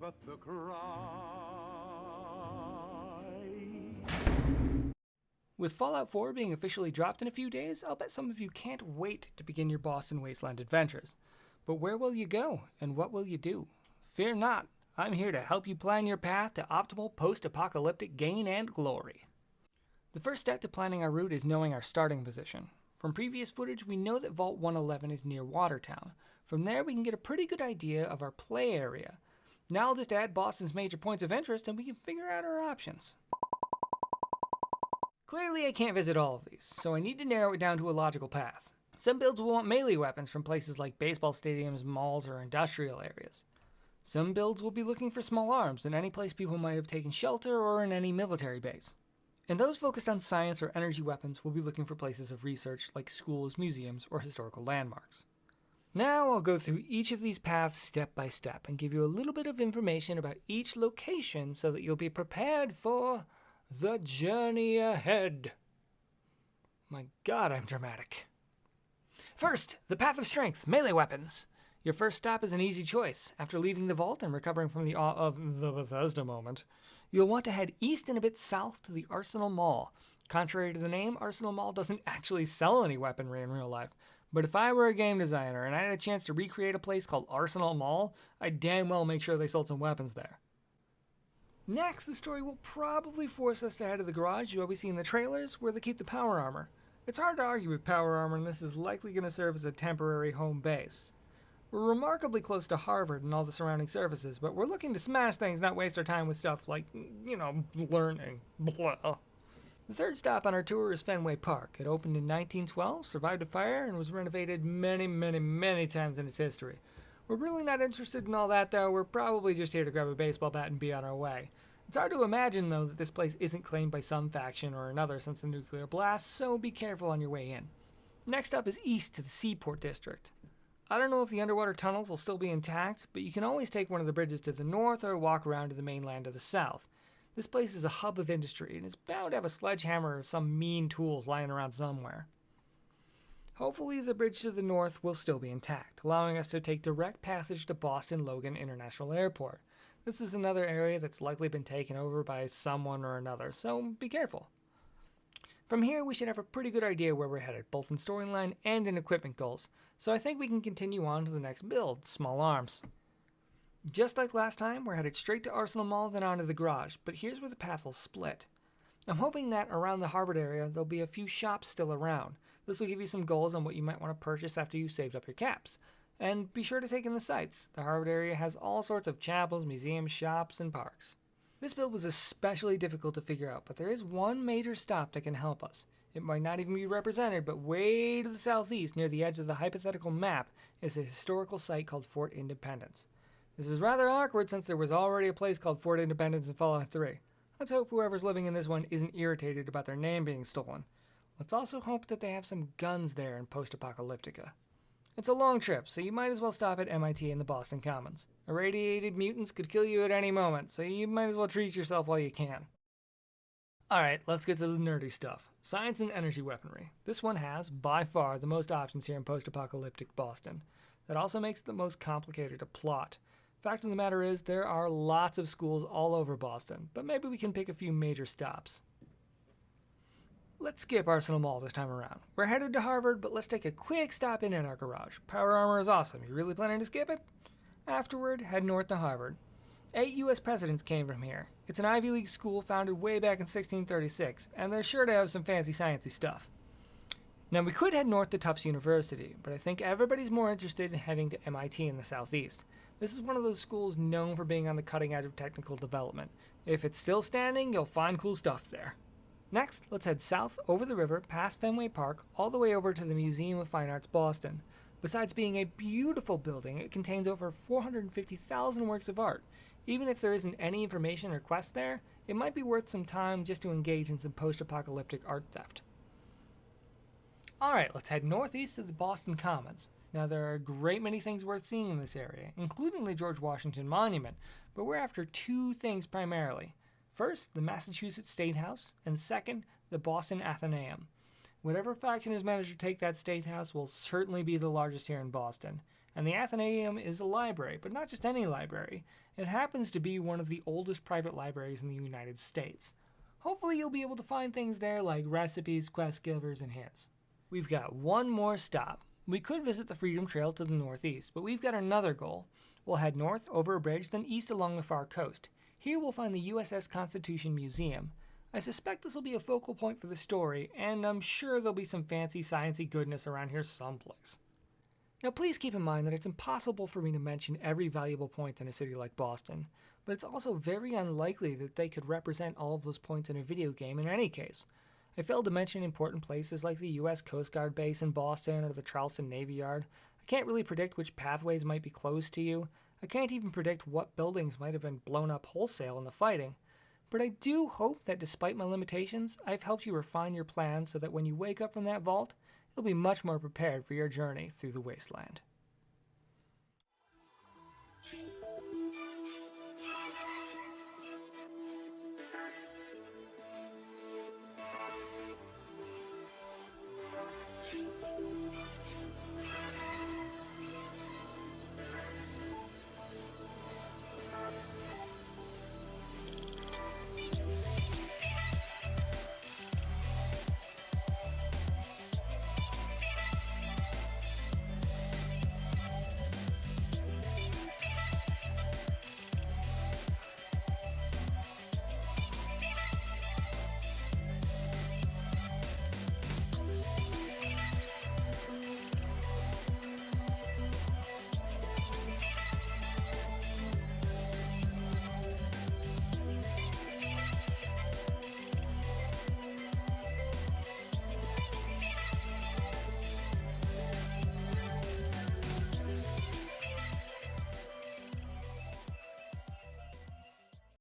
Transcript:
but the cry. With Fallout 4 being officially dropped in a few days, I'll bet some of you can't wait to begin your Boston Wasteland adventures. But where will you go, and what will you do? Fear not, I'm here to help you plan your path to optimal post-apocalyptic gain and glory. The first step to planning our route is knowing our starting position. From previous footage, we know that Vault 111 is near Watertown. From there, we can get a pretty good idea of our play area. Now I'll just add Boston's major points of interest and we can figure out our options. Clearly I can't visit all of these, so I need to narrow it down to a logical path. Some builds will want melee weapons from places like baseball stadiums, malls, or industrial areas. Some builds will be looking for small arms in any place people might have taken shelter or in any military base. And those focused on science or energy weapons will be looking for places of research like schools, museums, or historical landmarks. Now I'll go through each of these paths step by step and give you a little bit of information about each location so that you'll be prepared for the journey ahead. My God, I'm dramatic. First, the path of strength, melee weapons. Your first stop is an easy choice. After leaving the vault and recovering from the awe of the Bethesda moment, you'll want to head east and a bit south to the Arsenal Mall. Contrary to the name, Arsenal Mall doesn't actually sell any weaponry in real life. But if I were a game designer and I had a chance to recreate a place called Arsenal Mall, I'd damn well make sure they sold some weapons there. Next, the story will probably force us to head to the garage you always see in the trailers, where they keep the power armor. It's hard to argue with power armor, and this is likely going to serve as a temporary home base. We're remarkably close to Harvard and all the surrounding services, but we're looking to smash things, not waste our time with stuff like, learning. Blah. The third stop on our tour is Fenway Park. It opened in 1912, survived a fire, and was renovated many times in its history. We're really not interested in all that, though. We're probably just here to grab a baseball bat and be on our way. It's hard to imagine, though, that this place isn't claimed by some faction or another since the nuclear blast, so be careful on your way in. Next up is east to the Seaport District. I don't know if the underwater tunnels will still be intact, but you can always take one of the bridges to the north or walk around to the mainland to the south. This place is a hub of industry and is bound to have a sledgehammer or some mean tools lying around somewhere. Hopefully the bridge to the north will still be intact, allowing us to take direct passage to Boston Logan International Airport. This is another area that's likely been taken over by someone or another, so be careful. From here we should have a pretty good idea where we're headed, both in storyline and in equipment goals, so I think we can continue on to the next build, small arms. Just like last time, we're headed straight to Arsenal Mall, then on to the garage, but here's where the path will split. I'm hoping that around the Harvard area there'll be a few shops still around. This will give you some goals on what you might want to purchase after you've saved up your caps. And be sure to take in the sights. The Harvard area has all sorts of chapels, museums, shops, and parks. This build was especially difficult to figure out, but there is one major stop that can help us. It might not even be represented, but way to the southeast, near the edge of the hypothetical map, is a historical site called Fort Independence. This is rather awkward since there was already a place called Fort Independence in Fallout 3. Let's hope whoever's living in this one isn't irritated about their name being stolen. Let's also hope that they have some guns there in post-apocalyptica. It's a long trip, so you might as well stop at MIT in the Boston Commons. Irradiated mutants could kill you at any moment, so you might as well treat yourself while you can. Alright, let's get to the nerdy stuff. Science and energy weaponry. This one has, by far, the most options here in post-apocalyptic Boston. That also makes it the most complicated to plot. Fact of the matter is, there are lots of schools all over Boston, but maybe we can pick a few major stops. Let's skip Arsenal Mall this time around. We're headed to Harvard, but let's take a quick stop in at our garage. Power armor is awesome. You really planning to skip it? Afterward, head north to Harvard. 8 U.S. presidents came from here. It's an Ivy League school founded way back in 1636, and they're sure to have some fancy sciencey stuff. Now we could head north to Tufts University, but I think everybody's more interested in heading to MIT in the southeast. This is one of those schools known for being on the cutting edge of technical development. If it's still standing, you'll find cool stuff there. Next, let's head south over the river past Fenway Park all the way over to the Museum of Fine Arts Boston. Besides being a beautiful building, it contains over 450,000 works of art. Even if there isn't any information or quests there, it might be worth some time just to engage in some post-apocalyptic art theft. Alright, let's head northeast to the Boston Commons. Now there are a great many things worth seeing in this area, including the George Washington Monument, but we're after two things primarily. First, the Massachusetts State House, and second, the Boston Athenaeum. Whatever faction has managed to take that state house will certainly be the largest here in Boston. And the Athenaeum is a library, but not just any library. It happens to be one of the oldest private libraries in the United States. Hopefully you'll be able to find things there like recipes, quest givers, and hints. We've got one more stop. We could visit the Freedom Trail to the northeast, but we've got another goal. We'll head north over a bridge, then east along the far coast. Here we'll find the USS Constitution Museum. I suspect this will be a focal point for the story, and I'm sure there'll be some fancy sciencey goodness around here someplace. Now please keep in mind that it's impossible for me to mention every valuable point in a city like Boston, but it's also very unlikely that they could represent all of those points in a video game in any case. I failed to mention important places like the US Coast Guard base in Boston or the Charleston Navy Yard. I can't really predict which pathways might be closed to you. I can't even predict what buildings might have been blown up wholesale in the fighting. But I do hope that despite my limitations, I've helped you refine your plans so that when you wake up from that vault, you'll be much more prepared for your journey through the wasteland.